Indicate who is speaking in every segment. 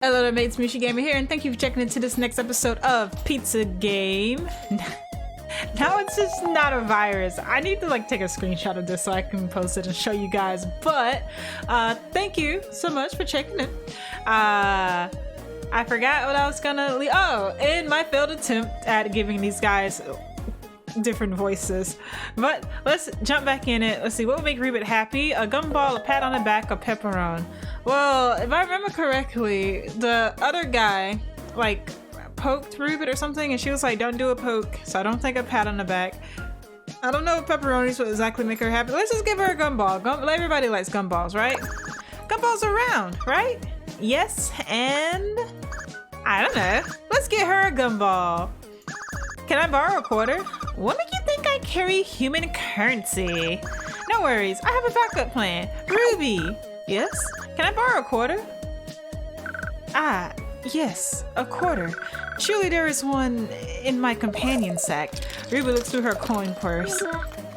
Speaker 1: Hello there mates, Mushi Gamer here, and thank you for checking into this next episode of Pizza Game. Now it's just not a virus. I need to take a screenshot of this so I can post it and show you guys, but thank you so much for checking it. I forgot what I was gonna leave. Oh, in my failed attempt at giving these guys different voices, but let's jump back in it. Let's see, what would make Rubit happy? A gumball, a pat on the back, or pepperoni? Well, if I remember correctly, the other guy poked Rubit or something, and she was like, don't do a poke, so I don't think a pat on the back. I don't know if pepperonis will exactly make her happy. Let's just give her a gumball. Everybody likes gumballs, right? Gumballs are round, right? Yes, and I don't know. Let's get her a gumball. Can I borrow a quarter? What make you think I carry human currency? No worries, I have a backup plan. Ruby! Yes? Can I borrow a quarter? Ah, yes, a quarter. Surely there is one in my companion sack. Ruby looks through her coin purse.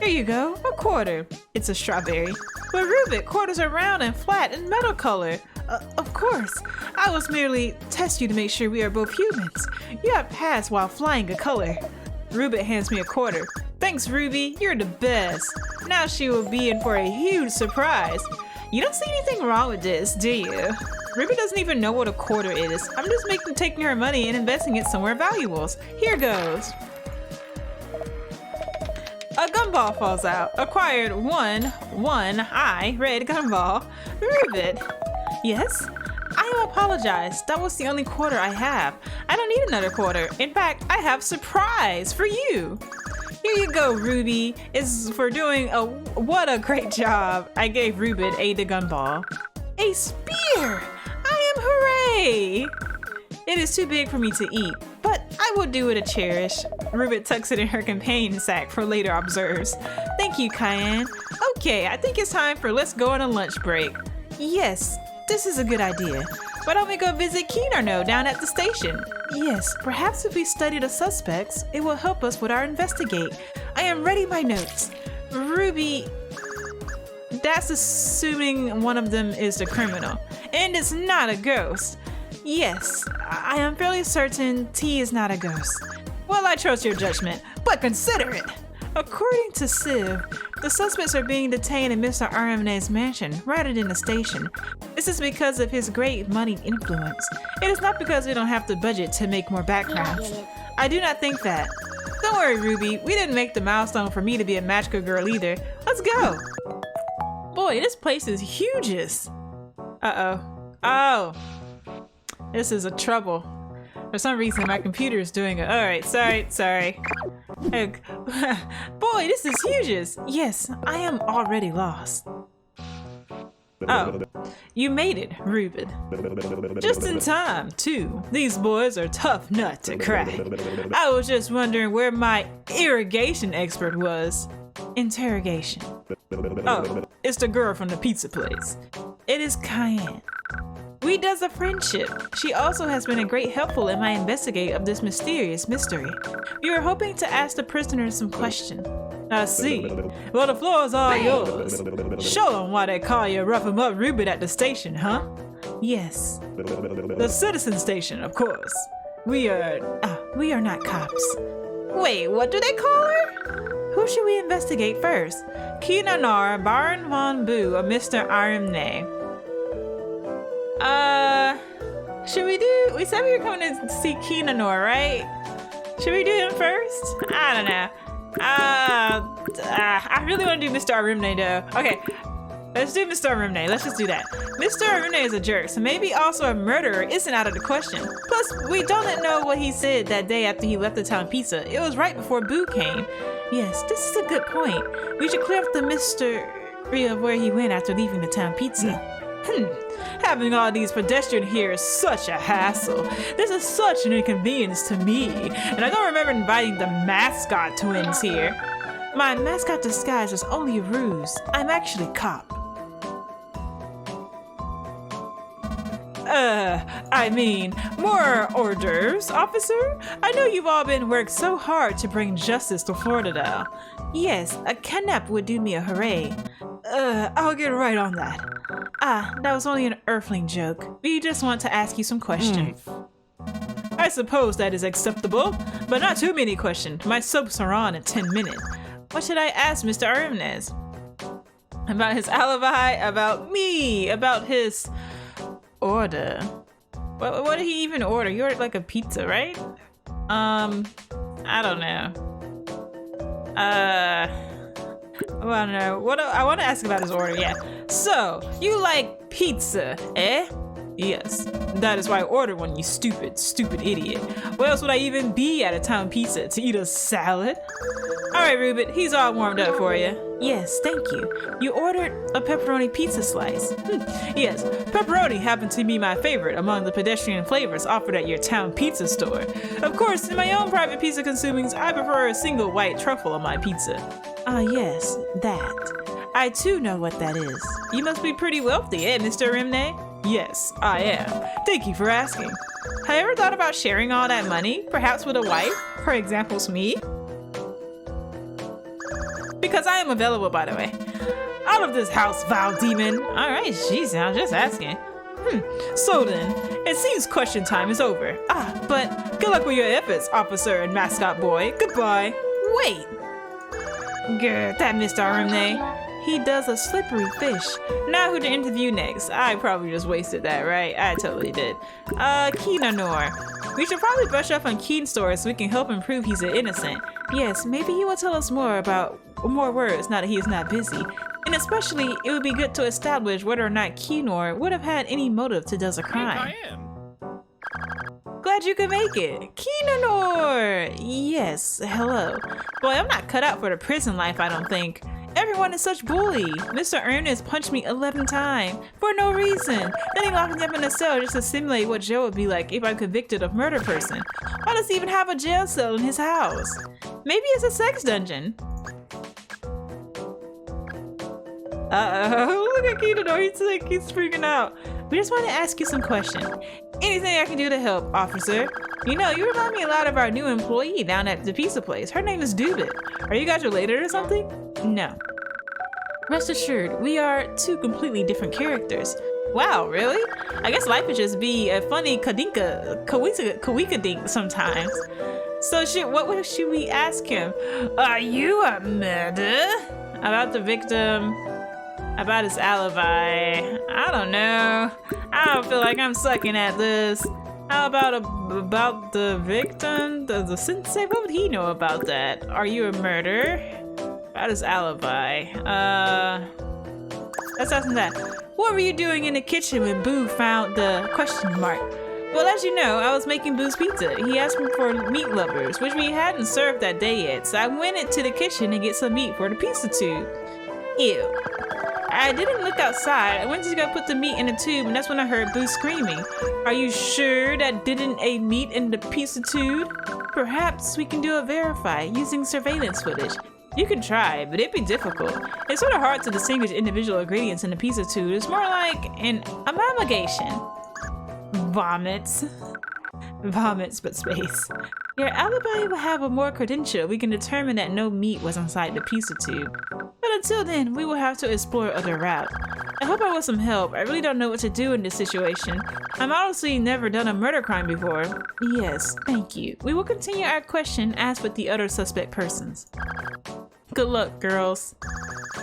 Speaker 1: Here you go, a quarter. It's a strawberry. But Rubik, quarters are round and flat and metal color. Of course. I was merely test you to make sure we are both humans. You have passed while flying a color. Rubik hands me a quarter. Thanks, Ruby. You're the best. Now she will be in for a huge surprise. You don't see anything wrong with this, do you? Ruby doesn't even know what a quarter is. I'm just taking her money and investing it somewhere valuable. Here goes. A gumball falls out. Acquired one red gumball. Rubik. Yes? I apologize. That was the only quarter I have. I don't need another quarter. In fact, I have a surprise for you. Here you go, Ruby. It's for doing what a great job. I gave Rubik the gumball. A spear! I am hooray! It is too big for me to eat, but I will do it a cherish. Rubik tucks it in her companion sack for later observes. Thank you, Cayenne. Okay, I think it's time for let's go on a lunch break. Yes, this is a good idea. Why don't we go visit Kinano down at the station? Yes, perhaps if we study the suspects, it will help us with our investigate. I am ready my notes. Ruby, that's assuming one of them is the criminal. And it's not a ghost. Yes, I am fairly certain T is not a ghost. Well, I trust your judgment, but consider it. According to Civ, the suspects are being detained in Mr. Arimne's mansion rather than the station. This is because of his great money influence. It is not because we don't have the budget to make more backgrounds. I do not think that. Don't worry, Ruby. We didn't make the milestone for me to be a magical girl either. Let's go. Boy, this place is hugeous. Uh-oh. Oh. This is a trouble. For some reason, my computer is doing it. Alright, sorry. Boy, this is huge. Yes, I am already lost. Oh, you made it, Rubik. Just in time, too. These boys are tough nut to crack. I was just wondering where my irrigation expert was. Interrogation. Oh, it's the girl from the pizza place. It is Cayenne. We does a friendship. She also has been a great helpful in my investigate of this mysterious mystery. We were hoping to ask the prisoners some questions. I see. Well, the floor is all yours. Show them why they call you Rough 'em Up Rubik at the station, huh? Yes. The citizen station, of course. We are not cops. Wait, what do they call her? Who should we investigate first? Kinanar, Baron von Boo, or Mr. Arimne? We said we were coming to see Kinanor, right? Should we do him first? I don't know. I really want to do Mr. Arimne though. Okay, let's do Mr. Arimne. Let's just do that. Mr. Arimne is a jerk, so maybe also a murderer isn't out of the question. Plus, we don't know what he said that day after he left the town pizza. It was right before Boo came. Yes, this is a good point. We should clear up the mystery of where he went after leaving the town pizza. Having all these pedestrians here is such a hassle. This is such an inconvenience to me, and I don't remember inviting the mascot twins here. My mascot disguise was only a ruse. I'm actually a cop. I mean, more hors d'oeuvres, officer? I know you've all been worked so hard to bring justice to Floridale. Yes, a kidnap would do me a hooray. I'll get right on that. Ah, that was only an earthling joke. We just want to ask you some questions. I suppose that is acceptable, but not too many questions. My soaps are on in 10 minutes. What should I ask Mr. Arnez? About his alibi, about me, about his order. What did he even order? You ordered like a pizza, right? I don't know. I don't know. I want to ask about his order, yeah. So, you like pizza, eh? Yes, that is why I ordered one, you stupid idiot. Where else would I even be at a town pizza? To eat a salad? Alright, Rubit, he's all warmed up for you. Yes, thank you. You ordered a pepperoni pizza slice. Yes, pepperoni happened to be my favorite among the pedestrian flavors offered at your town pizza store. Of course, in my own private pizza consumings, I prefer a single white truffle on my pizza. Ah, yes, that. I too know what that is. You must be pretty wealthy, eh, Mr. Rimney? Yes, I am. Thank you for asking. Have you ever thought about sharing all that money? Perhaps with a wife? For example, me? Because I am available, by the way. Out of this house, vile demon! Alright, jeez, I'm just asking. So then, it seems question time is over. Ah, but good luck with your efforts, officer and mascot boy. Goodbye. Wait! Grr, that Mr. Rimney. He does a slippery fish. Now who to interview next? I probably just wasted that, right? I totally did. Keenanor. We should probably brush up on Keen stories so we can help him prove he's an innocent. Yes, maybe he will tell us more words now that he is not busy. And especially, it would be good to establish whether or not Keenor would have had any motive to does a crime. Glad you could make it. Keenanor! Yes, hello. Boy, I'm not cut out for the prison life, I don't think. Everyone is such bully. Mr. Ernest punched me 11 times for no reason. Then he locked me up in a cell just to simulate what jail would be like if I'm convicted of murder person. Why does he even have a jail cell in his house? Maybe it's a sex dungeon. Uh-oh, look at Keenanor, he's freaking out. We just want to ask you some questions. Anything I can do to help, officer? You know, you remind me a lot of our new employee down at the pizza place. Her name is Dubit. Are you guys related or something? No. Rest assured, we are two completely different characters. Wow, really? I guess life would just be a funny kawika-dink sometimes. So what should we ask him? Are you a murderer? About the victim? About his alibi? I don't know. I don't feel like I'm sucking at this. How about the victim? The sensei? What would he know about that? Are you a murderer? About his alibi. Let's ask him that. What were you doing in the kitchen when Boo found the question mark? Well, as you know, I was making Boo's pizza. He asked me for meat lovers, which we hadn't served that day yet, so I went into the kitchen to get some meat for the pizza tube. Ew. I didn't look outside. I went to go put the meat in the tube, and that's when I heard Boo screaming. Are you sure that didn't a meat in the pizza tube? Perhaps we can do a verify using surveillance footage. You can try, but it'd be difficult. It's sort of hard to distinguish individual ingredients in the pizza tube. It's more like an amalgamation. Vomits. Vomits, but space. Your alibi will have a more credential. We can determine that no meat was inside the pizza tube. But until then, we will have to explore other routes. I hope I want some help. I really don't know what to do in this situation. I've honestly never done a murder crime before. Yes, thank you. We will continue our question as with the other suspect persons. Good luck, girls.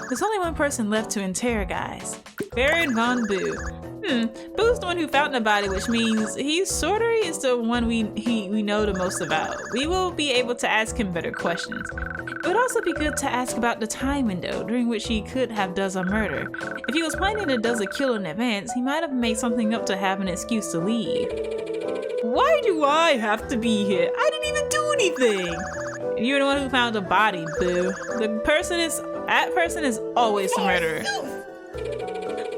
Speaker 1: There's only one person left to interrogate. Baron Von Boo. Boo's the one who found the body, which means he sort of is the one we know the most about. We will be able to ask him better questions. It would also be good to ask about the time window during which he could have does a murder. If he was planning to does a kill in advance, he might have made something up to have an excuse to leave. Why do I have to be here? I didn't even do anything! You're the one who found the body, Boo. That person is always the murderer.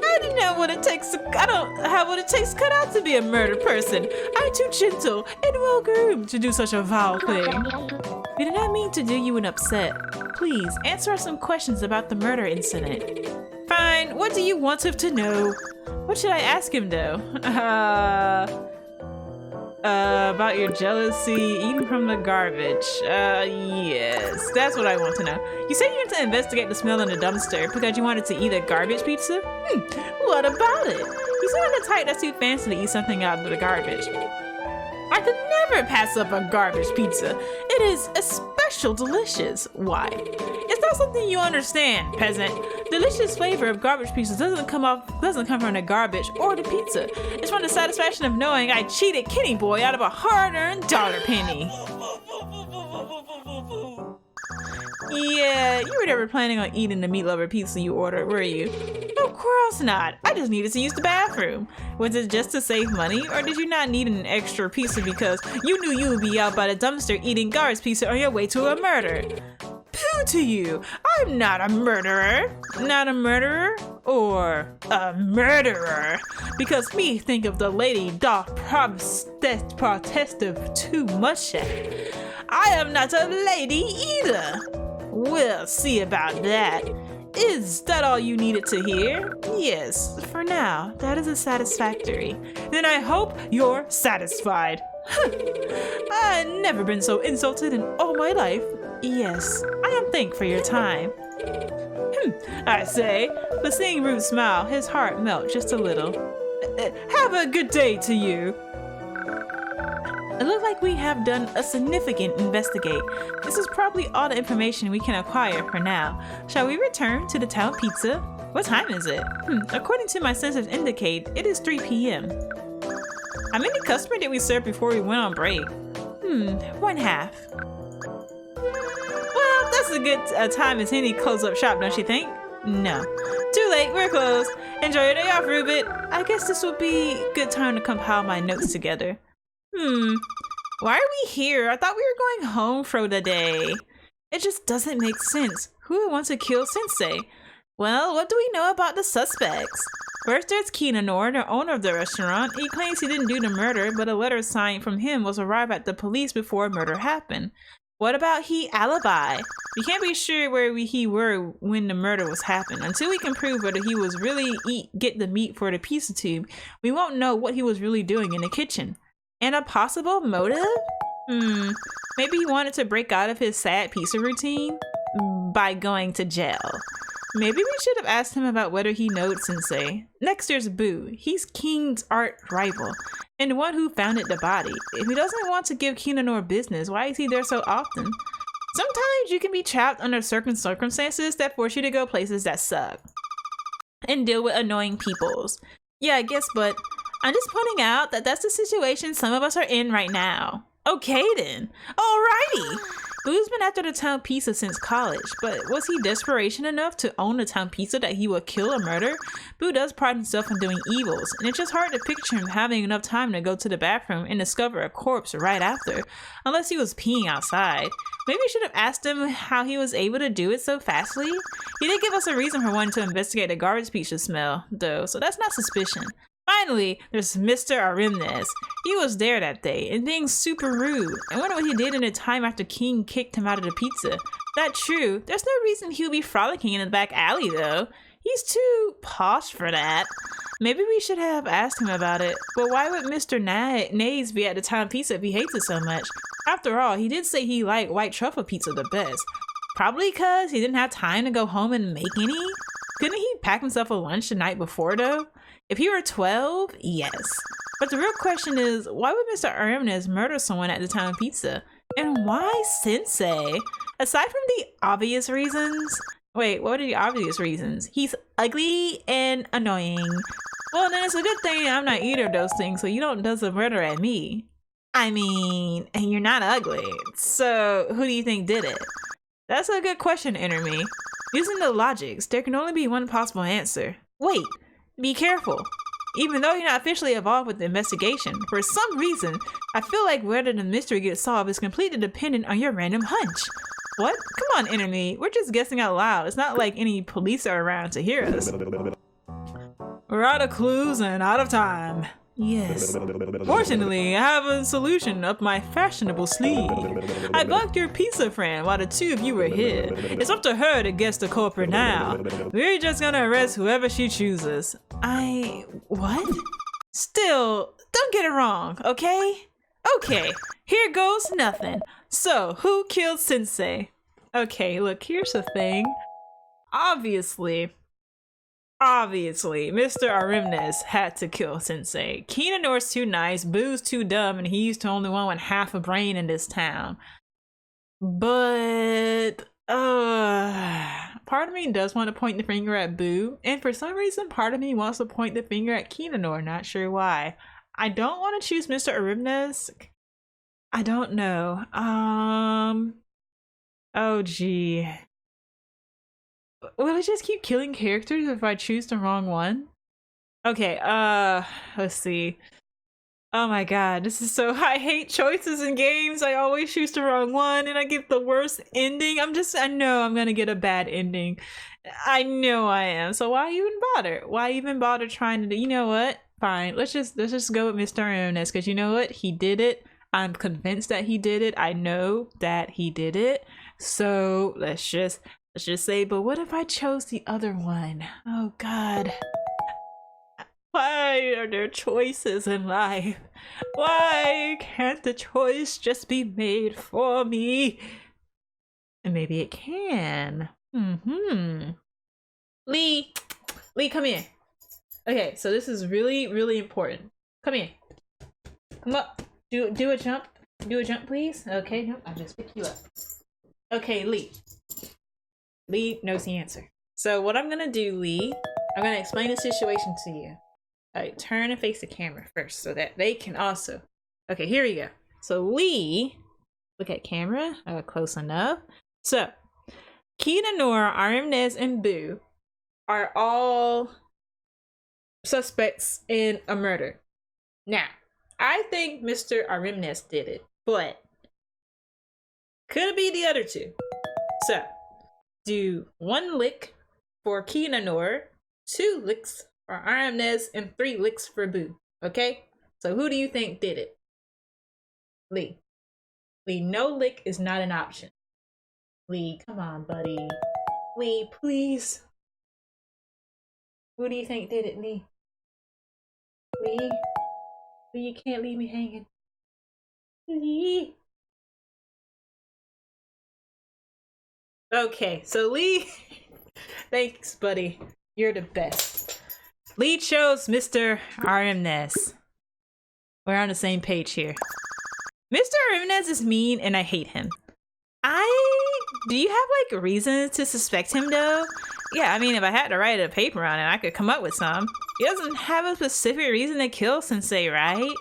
Speaker 1: I don't know what it takes I don't have what it takes cut out to be a murder person. I'm too gentle and well groomed to do such a vile thing. We did not mean to do you an upset. Please answer us some questions about the murder incident. Fine, what do you want him to know? What should I ask him though? about your jealousy, eating from the garbage. Yes, that's what I want to know. You said you wanted to investigate the smell in the dumpster because you wanted to eat a garbage pizza? What about it? You seem like the type that's too fancy to eat something out of the garbage. I could never pass up a garbage pizza. It is especially delicious. Why? It's not something you understand, peasant. Delicious flavor of garbage pizza doesn't come from the garbage or the pizza. It's from the satisfaction of knowing I cheated Kenny Boy out of a hard-earned dollar penny. Yeah, you were never planning on eating the meat lover pizza you ordered, were you? Of course not. I just needed to use the bathroom. Was it just to save money, or did you not need an extra pizza because you knew you would be out by the dumpster eating garbage pizza on your way to a murder? Pooh to you! I'm not a murderer. Not a murderer? Or a murderer? Because me think of the lady doth protestive too much. I am not a lady either. We'll see about that. Is that all you needed to hear? Yes, for now, that is satisfactory. Then I hope you're satisfied. I've never been so insulted in all my life. Yes, I am thankful for your time. I say, but seeing Rude smile, his heart melt just a little. Have a good day to you. It looks like we have done a significant investigate. This is probably all the information we can acquire for now. Shall we return to the town pizza? What time is it? According to my sensors indicate, it is 3 p.m. How many customers did we serve before we went on break? 1/2. Well, that's a good time as any close up shop, don't you think? No. Too late, we're closed. Enjoy your day off, Rubit. I guess this would be a good time to compile my notes together. Why are we here? I thought we were going home for the day. It just doesn't make sense. Who would want to kill Sensei? Well, what do we know about the suspects? First, there's Kinanor, the owner of the restaurant. He claims he didn't do the murder, but a letter signed from him was arrived at the police before a murder happened. What about he alibi? We can't be sure where he were when the murder was happened. Until we can prove whether he was really get the meat for the pizza tube, we won't know what he was really doing in the kitchen. And a possible motive? Maybe he wanted to break out of his sad pizza routine by going to jail. Maybe we should have asked him about whether he knows Sensei. Next there's Boo. He's King's art rival and the one who founded the body. If he doesn't want to give Kinanor business, why is he there so often? Sometimes you can be trapped under certain circumstances that force you to go places that suck and deal with annoying peoples. Yeah, I guess, but I'm just pointing out that that's the situation some of us are in right now. Okay then. Alrighty. Boo's been after the town pizza since college, but was he desperation enough to own the town pizza that he would kill or murder? Boo does pride himself on doing evils, and it's just hard to picture him having enough time to go to the bathroom and discover a corpse right after, unless he was peeing outside. Maybe we should have asked him how he was able to do it so fastly. He did give us a reason for wanting to investigate the garbage pizza smell, though, so that's not suspicion. Finally, there's Mr. Arimnes. He was there that day and being super rude. I wonder what he did in the time after King kicked him out of the pizza. That's true. There's no reason he'll be frolicking in the back alley though. He's too posh for that. Maybe we should have asked him about it. But why would Mr. Nays be at the town pizza if he hates it so much? After all, he did say he liked white truffle pizza the best. Probably because he didn't have time to go home and make any? Couldn't he pack himself a lunch the night before though? If he were 12, yes. But the real question is, why would Mr. Arimnes murder someone at the town pizza? And why Sensei? Aside from the obvious reasons, wait, what are the obvious reasons? He's ugly and annoying. Well, then it's a good thing I'm not either of those things, so you don't do the murder at me. I mean, and you're not ugly, so who do you think did it? That's a good question, Enemy. Using the logics, there can only be one possible answer. Wait. Be careful. Even though you're not officially involved with the investigation, for some reason, I feel like whether the mystery gets solved is completely dependent on your random hunch. What? Come on, Enemy. We're just guessing out loud. It's not like any police are around to hear us. We're out of clues and out of time. Yes. Fortunately, I have a solution up my fashionable sleeve. I bugged your pizza friend while the two of you were here. It's up to her to guess the culprit now. We're just gonna arrest whoever she chooses. What? Still, don't get it wrong, okay? Okay, here goes nothing. So, who killed Sensei? Okay, look, here's the thing. Obviously, Mr. Arimnes had to kill Sensei. Kinanor's too nice, Boo's too dumb, and he's the only one with half a brain in this town. But, part of me does want to point the finger at Boo, and for some reason, part of me wants to point the finger at Kinanor, not sure why. I don't want to choose Mr. Arimnes. I don't know. Oh gee. Will I just keep killing characters if I choose the wrong one? Okay, let's see. Oh my god, this is so— I hate choices in games. I always choose the wrong one and I get the worst ending. I know I'm gonna get a bad ending. I know I am. So why even bother? Why even bother trying to do— you know what? Fine. Let's just go with Mr. Arimnes, because you know what? He did it. I'm convinced that he did it. I know that he did it. So let's just say, but what if I chose the other one? Oh god. Why are there choices in life? Why can't the choice just be made for me? And maybe it can. Lee, come here. Okay, so this is really, really important. Come here. Come up. Do a jump. Do a jump, please. Okay, nope, I'll just pick you up. Okay, Lee. Lee knows the answer. So what I'm gonna do, Lee, I'm gonna explain the situation to you. Alright, turn and face the camera first so that they can also— okay, here we go. So Lee, look at camera, close enough. So, Kinanor, Arimnes, and Boo are all suspects in a murder. Now, I think Mr. Arimnes did it, but could it be the other two? So, do 1 lick for Kinanor, 2 licks for Arimnes, and 3 licks for Boo. Okay? So who do you think did it? Lee. Lee, no lick is not an option. Lee, come on, buddy. Lee, please. Who do you think did it, Lee? Lee? Lee, you can't leave me hanging. Lee? Okay, so Lee, thanks, buddy. You're the best. Lee chose Mr. Arimnes. We're on the same page here. Mr. Arimnes is mean and I hate him. Do you have like reasons to suspect him though? Yeah, I mean, if I had to write a paper on it, I could come up with some. He doesn't have a specific reason to kill Sensei, right?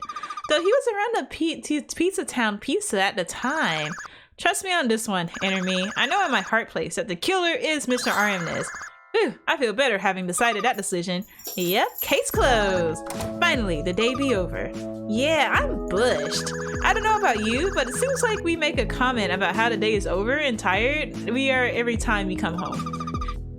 Speaker 1: Though he was around the Pizza Town pizza at the time. Trust me on this one, Enemy. I know in my heart place that the killer is Mr. Arimnes. Whew, I feel better having decided that decision. Yep, case closed. Finally, the day be over. Yeah, I'm bushed. I don't know about you, but it seems like we make a comment about how the day is over and tired we are every time we come home.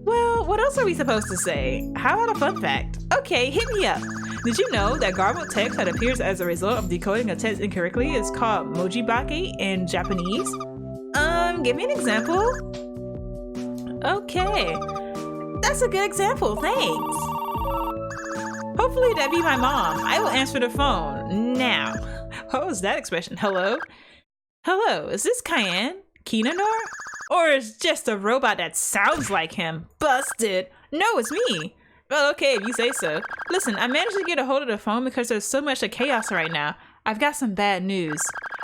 Speaker 1: Well, what else are we supposed to say? How about a fun fact? Okay, hit me up. Did you know that garbled text that appears as a result of decoding a text incorrectly is called mojibake in Japanese? Give me an example. Okay. That's a good example, thanks. Hopefully that'd be my mom. I will answer the phone now. What was that expression? Hello? Hello, is this Cayenne? Kinanor? Or is just a robot that sounds like him? Busted. No, it's me. Well, okay, if you say so. Listen, I managed to get a hold of the phone because there's so much of chaos right now. I've got some bad news.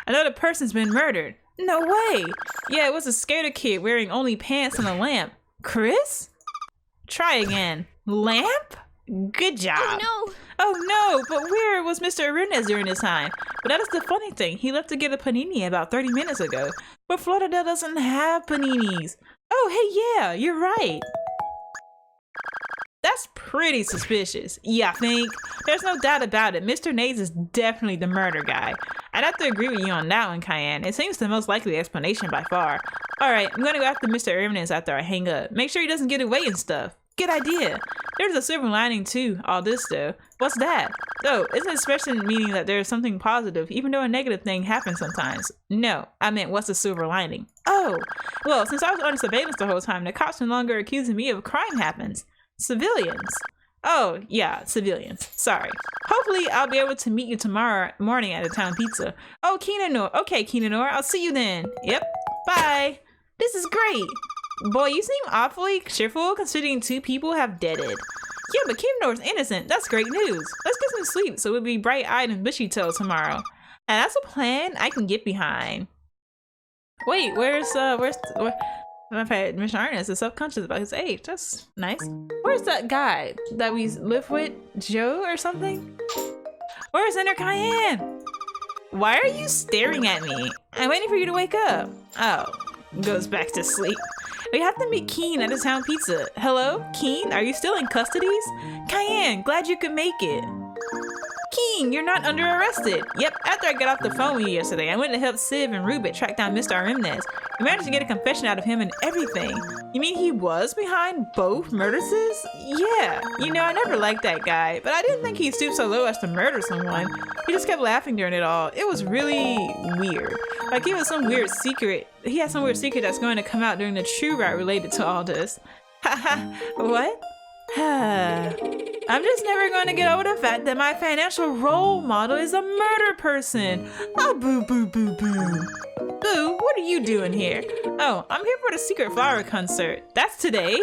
Speaker 1: Another person's been murdered. No way. Yeah, it was a skater kid wearing only pants and a lamp. Chris? Try again. Lamp? Good job.
Speaker 2: Oh no!
Speaker 1: Oh no, but where was Mr. Arimnes during this time? But that is the funny thing. He left to get a panini about 30 minutes ago. But Floridale doesn't have paninis. Oh, hey, yeah, you're right. That's pretty suspicious. Yeah, I think. There's no doubt about it. Mr. Nays is definitely the murder guy. I'd have to agree with you on that one, Cayenne. It seems the most likely explanation by far. Alright, I'm gonna go after Mr. Arimnes after I hang up. Make sure he doesn't get away and stuff. Good idea. There's a silver lining to all this though. What's that? Oh, isn't expression meaning that there's something positive even though a negative thing happens sometimes? No, I meant what's the silver lining? Oh, well, since I was under surveillance the whole time, the cops no longer accusing me of crime happens. Civilians. Oh, yeah, civilians. Sorry. Hopefully, I'll be able to meet you tomorrow morning at the town pizza. Oh, Kinanor. Okay, Kinanor, I'll see you then. Yep. Bye. This is great. Boy, you seem awfully cheerful considering 2 people have deaded. Yeah, but Kinanor's innocent. That's great news. Let's get some sleep so we'll be bright-eyed and bushy-tailed tomorrow. And that's a plan I can get behind. Wait, where's Mr. Ernest is subconscious about his age. That's nice. Where's that guy that we live with? Joe or something? Where's Inner Cayenne? Why are you staring at me? I'm waiting for you to wake up. Oh, goes back to sleep. We have to meet Keen at the town pizza. Hello, Keen? Are you still in custodies? Cayenne, glad you could make it. Keen, you're not under arrested. Yep, after I got off the phone with you yesterday, I went to help Civ and Rubit track down Mr. Arimnes. We managed to get a confession out of him and everything. You mean he was behind both murders? Yeah, you know, I never liked that guy, but I didn't think he stooped so low as to murder someone. He just kept laughing during it all. It was really weird. Like he was some weird secret. He had some weird secret that's going to come out during the true route related to all this. Haha, what? I'm just never going to get over the fact that my financial role model is a murder person. Oh, boo, boo, boo, boo. Boo, what are you doing here? Oh, I'm here for the Secret Flower concert. That's today?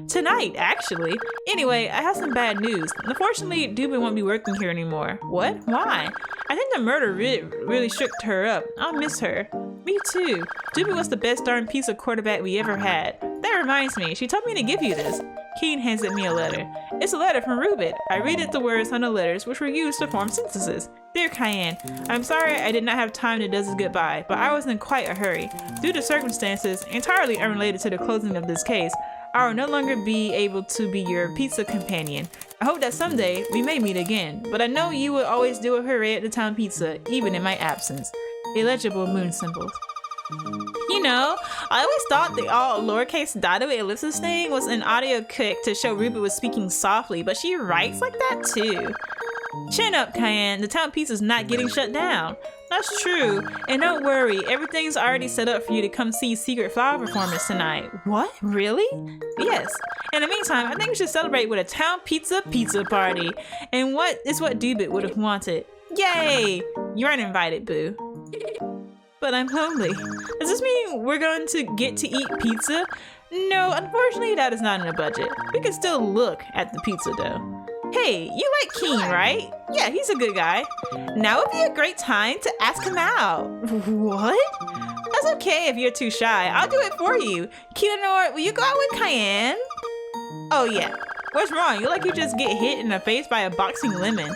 Speaker 1: Tonight, actually. Anyway, I have some bad news. Unfortunately, Dubin won't be working here anymore. What? Why? I think the murder really shook her up. I'll miss her. Me too. Dubin was the best darn piece of quarterback we ever had. That reminds me, she told me to give you this. Keen hands me a letter. It's a letter from Rubit. I read it the words on the letters, which were used to form sentences. Dear Cayenne, I'm sorry I did not have time to do this goodbye, but I was in quite a hurry. Due to circumstances entirely unrelated to the closing of this case, I will no longer be able to be your pizza companion. I hope that someday we may meet again, but I know you will always do a hooray at the town pizza, even in my absence. Illegible moon symbols. You know, I always thought the all lowercase dotted with ellipsis thing was an audio click to show Rubit was speaking softly, but she writes like that too. Chin up, Cayenne. The town pizza's not getting shut down. That's true. And don't worry, everything's already set up for you to come see Secret Flower performance tonight. What? Really? Yes. In the meantime, I think we should celebrate with a town pizza party. And what is what Dubit would have wanted. Yay! You aren't invited, boo. But I'm hungry. Does this mean we're going to get to eat pizza? No, unfortunately that is not in the budget. We can still look at the pizza though. Hey, you like Keen, right? Yeah, he's a good guy. Now would be a great time to ask him out. What? That's okay if you're too shy. I'll do it for you. Kinanor, will you go out with Cayenne? Oh yeah. What's wrong? You like you just get hit in the face by a boxing lemon.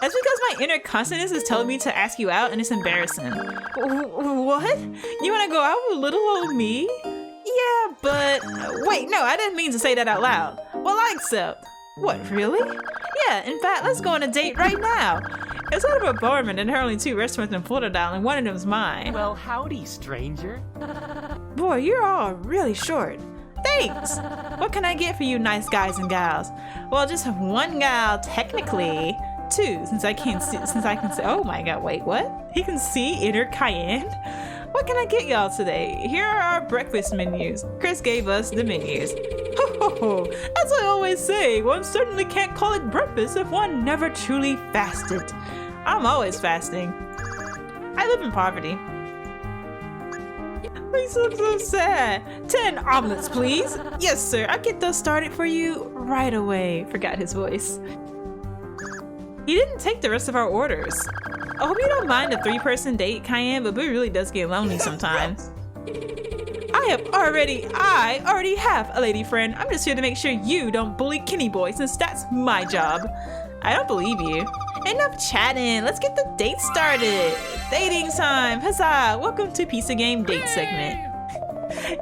Speaker 1: That's because my inner consciousness is telling me to ask you out and it's embarrassing. What? You want to go out with little old me? Yeah, but... wait, no, I didn't mean to say that out loud. Well, I accept. What, really? Yeah, in fact, let's go on a date right now. It's sort of a Borman and there are only 2 restaurants in Florida and one of them's mine.
Speaker 2: Well, howdy, stranger.
Speaker 1: Boy, you're all really short. Thanks! What can I get for you nice guys and gals? Well, just 1 gal, technically. 2, since I can see, oh my god, wait, what? He can see Inner Cayenne? What can I get y'all today? Here are our breakfast menus. Chris gave us the menus. Ho ho ho! As I always say, one certainly can't call it breakfast if one never truly fasted. I'm always fasting. I live in poverty. Please look so sad. 10 omelets, please. Yes, sir. I'll get those started for you right away. Forgot his voice. He didn't take the rest of our orders. I hope you don't mind a 3-person date, Cayenne, but Boo really does get lonely sometimes. I already have a lady friend. I'm just here to make sure you don't bully Kenny Boy since that's my job. I don't believe you. Enough chatting. Let's get the date started. Dating time. Huzzah. Welcome to Pizza Game Date segment.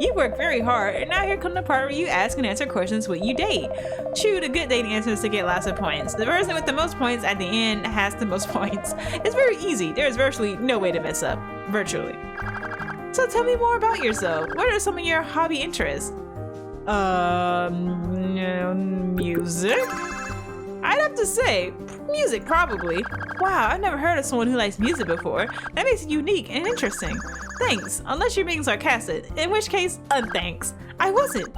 Speaker 1: You work very hard, and now here comes the part where you ask and answer questions when you date. Choose the good dating answers to get lots of points. The person with the most points at the end has the most points. It's very easy. There's virtually no way to mess up. Virtually. So tell me more about yourself. What are some of your hobby interests? Music? I'd have to say, music probably. Wow, I've never heard of someone who likes music before. That makes it unique and interesting. Thanks, unless you're being sarcastic, in which case, unthanks. I wasn't.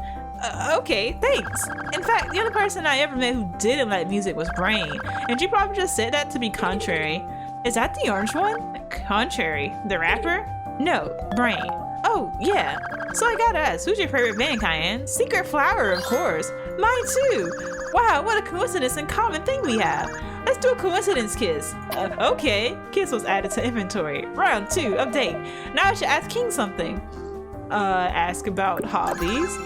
Speaker 1: Okay, thanks. In fact, the only person I ever met who didn't like music was Brain, and she probably just said that to be contrary. Is that the orange one? Contrary. The rapper? No, Brain. Oh, yeah. So I gotta ask, who's your favorite band, Cayenne? Secret Flower, of course. Mine too. Wow, what a coincidence and common thing we have. Let's do a coincidence kiss. Okay. Kiss was added to inventory. Round 2, update. Now I should ask King something. Ask about hobbies.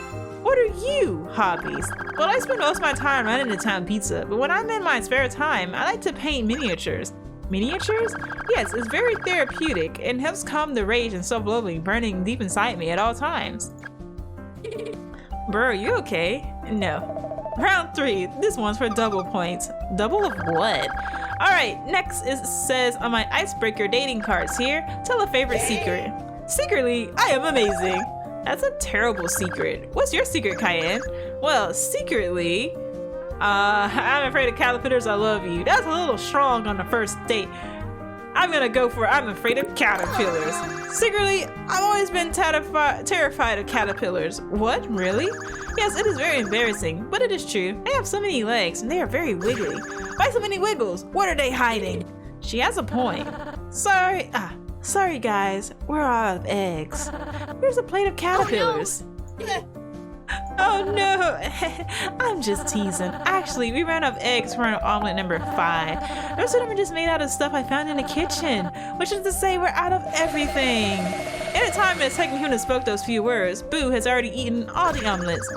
Speaker 1: What are you hobbies? Well, I spend most of my time running the town pizza, but when I'm in my spare time, I like to paint miniatures. Miniatures? Yes, it's very therapeutic and helps calm the rage and self-loathing burning deep inside me at all times. Bro, you okay? No. Round 3. This one's for double points. Double of what? Alright, next says on my icebreaker dating cards here, tell a favorite secret. Secretly, I am amazing. That's a terrible secret. What's your secret, Cayenne? Well, secretly, I'm afraid of caterpillars, I love you. That's a little strong on the first date. I'm gonna go for I'm afraid of caterpillars. Secretly, I've always been terrified of caterpillars. What, really? Yes, it is very embarrassing, but it is true. They have so many legs and they are very wiggly. Why so many wiggles? What are they hiding? She has a point. Sorry guys, we're out of eggs. Here's a plate of caterpillars. Oh no, I'm just teasing. Actually, we ran out of eggs for our omelet number 5. The rest of them are just made out of stuff I found in the kitchen, which is to say we're out of everything. In the time it's taken him to spoke those few words, Boo has already eaten all the omelets.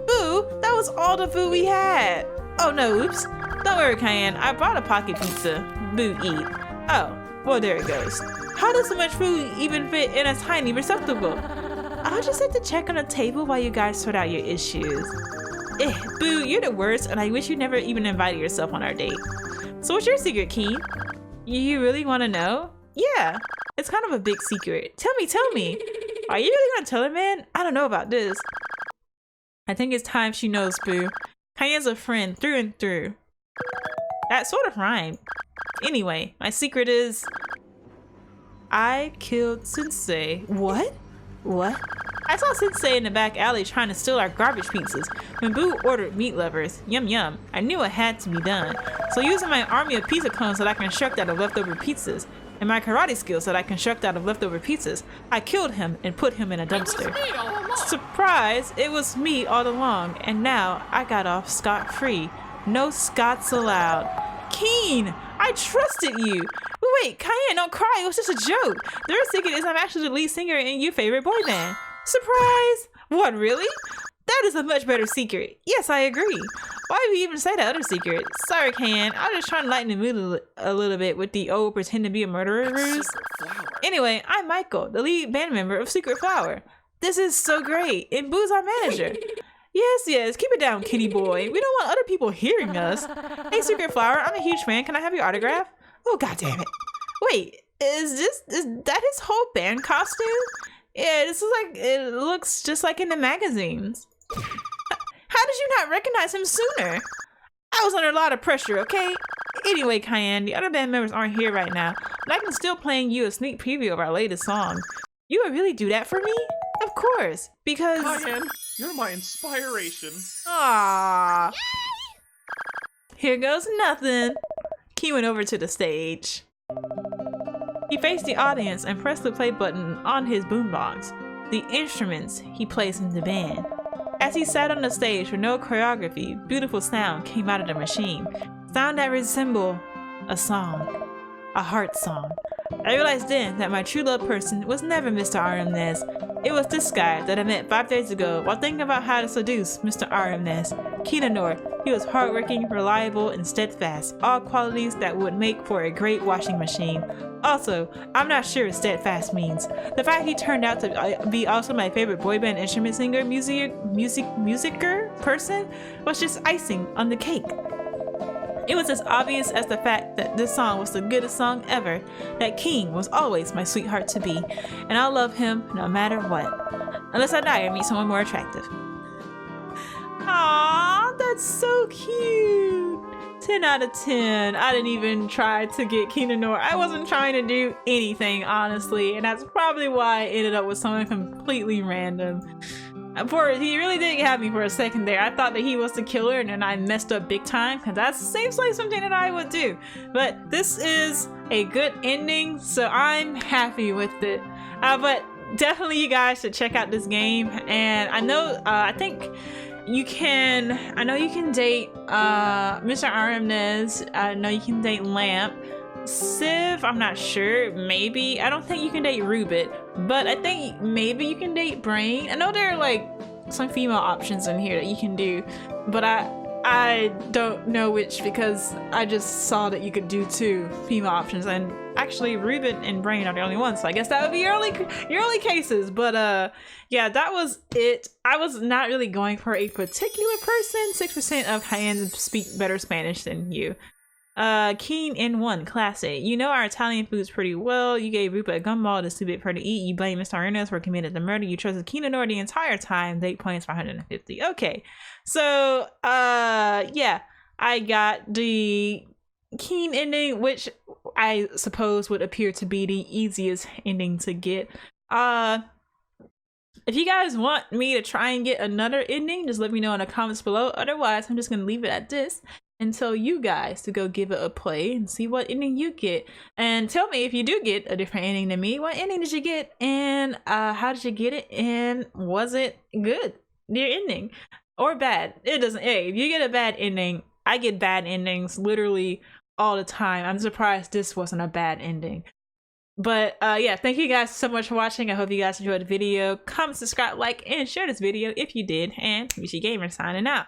Speaker 1: Boo, that was all the food we had. Oh no, oops. Don't worry, Cayenne, I brought a pocket pizza. Boo, eat. Oh, well there it goes. How does so much food even fit in a tiny receptacle? I'll just have to check on the table while you guys sort out your issues. Boo, you're the worst, and I wish you never even invited yourself on our date. So what's your secret, Keen? You really want to know? Yeah, it's kind of a big secret. Tell me. Are you really gonna tell her, man? I don't know about this. I think it's time she knows, Boo. Cayenne's a friend through and through. That sort of rhymed. Anyway, my secret is... I killed Sensei. What? I saw Sensei in the back alley trying to steal our garbage pizzas when Boo ordered meat lovers. Yum yum. I knew it had to be done. So using my army of pizza cones that I construct out of leftover pizzas and my karate skills that I construct out of leftover pizzas, I killed him and put him in a dumpster. Surprise! It was me all along, and now I got off scot-free. No Scots allowed. Keen! I trusted you! Wait, Cayenne, don't cry, it was just a joke. The real secret is I'm actually the lead singer in your favorite boy band. Surprise! What, really? That is a much better secret. Yes, I agree. Why would you even say that other secret? Sorry, Cayenne, I was just trying to lighten the mood a little bit with the old pretend to be a murderer ruse. Anyway, I'm Michael, the lead band member of Secret Flower. This is so great, and Boo's our manager. Yes, keep it down, kitty boy. We don't want other people hearing us. Hey, Secret Flower, I'm a huge fan. Can I have your autograph? Oh, god damn it. Wait, is that his whole band costume? Yeah, this is like, it looks just like in the magazines. How did you not recognize him sooner? I was under a lot of pressure, okay? Anyway, Cayenne, the other band members aren't here right now, but I can still playing you a sneak preview of our latest song. You would really do that for me? Of course, because...
Speaker 3: Cayenne, you're my inspiration.
Speaker 1: Aww. Here goes nothing. Key went over to the stage. He faced the audience and pressed the play button on his boombox, the instruments he plays in the band. As he sat on the stage with no choreography, beautiful sound came out of the machine. Sound that resembled a song, a heart song. I realized then that my true love person was never Mr. Aramnes. It was this guy that I met 5 days ago while thinking about how to seduce Mr. Aramnes. Kinanor. He was hardworking, reliable, and steadfast, all qualities that would make for a great washing machine. Also, I'm not sure what steadfast means. The fact he turned out to be also my favorite boy band instrument singer, musicer person was just icing on the cake. It was as obvious as the fact that this song was the goodest song ever, that King was always my sweetheart to be, and I'll love him no matter what. Unless I die or meet someone more attractive. Aww, that's so cute. 10 out of 10. I didn't even try to get Kinanor. I wasn't trying to do anything, honestly, and that's probably why I ended up with someone completely random. He really did have me for a second there. I thought that he was the killer and then I messed up big time, because that seems like something that I would do. But this is a good ending, so I'm happy with it. But definitely you guys should check out this game. And I know, I think you can, I know you can date Mr. Aramnes. I know you can date Lamp. Civ, I'm not sure, maybe. I don't think you can date Rubit, but I think maybe you can date Brain. I know there are like some female options in here that you can do, but I don't know which, because I just saw that you could do 2 female options, and actually Rubit and Brain are the only ones, so I guess that would be your only cases. But yeah, that was it. I was not really going for a particular person. 6% of Hyans speak better Spanish than you. Keen N1 classic. You know our Italian foods pretty well. You gave Rupa a gumball to stupid for to eat. You blame Mr. Ernest for committing the murder. You trusted Keen Nor the entire time. 8 points for 150. Okay, so yeah, I got the Keen ending, which I suppose would appear to be the easiest ending to get. If you guys want me to try and get another ending, just let me know in the comments below. Otherwise, I'm just gonna leave it at this and tell you guys to go give it a play and see what ending you get. And tell me if you do get a different ending than me, what ending did you get, and how did you get it, and was it good, your ending, or bad? It doesn't, hey, if you get a bad ending, I get bad endings literally all the time. I'm surprised this wasn't a bad ending. But yeah, thank you guys so much for watching. I hope you guys enjoyed the video. Comment, subscribe, like, and share this video if you did. And Michi Gamer signing out.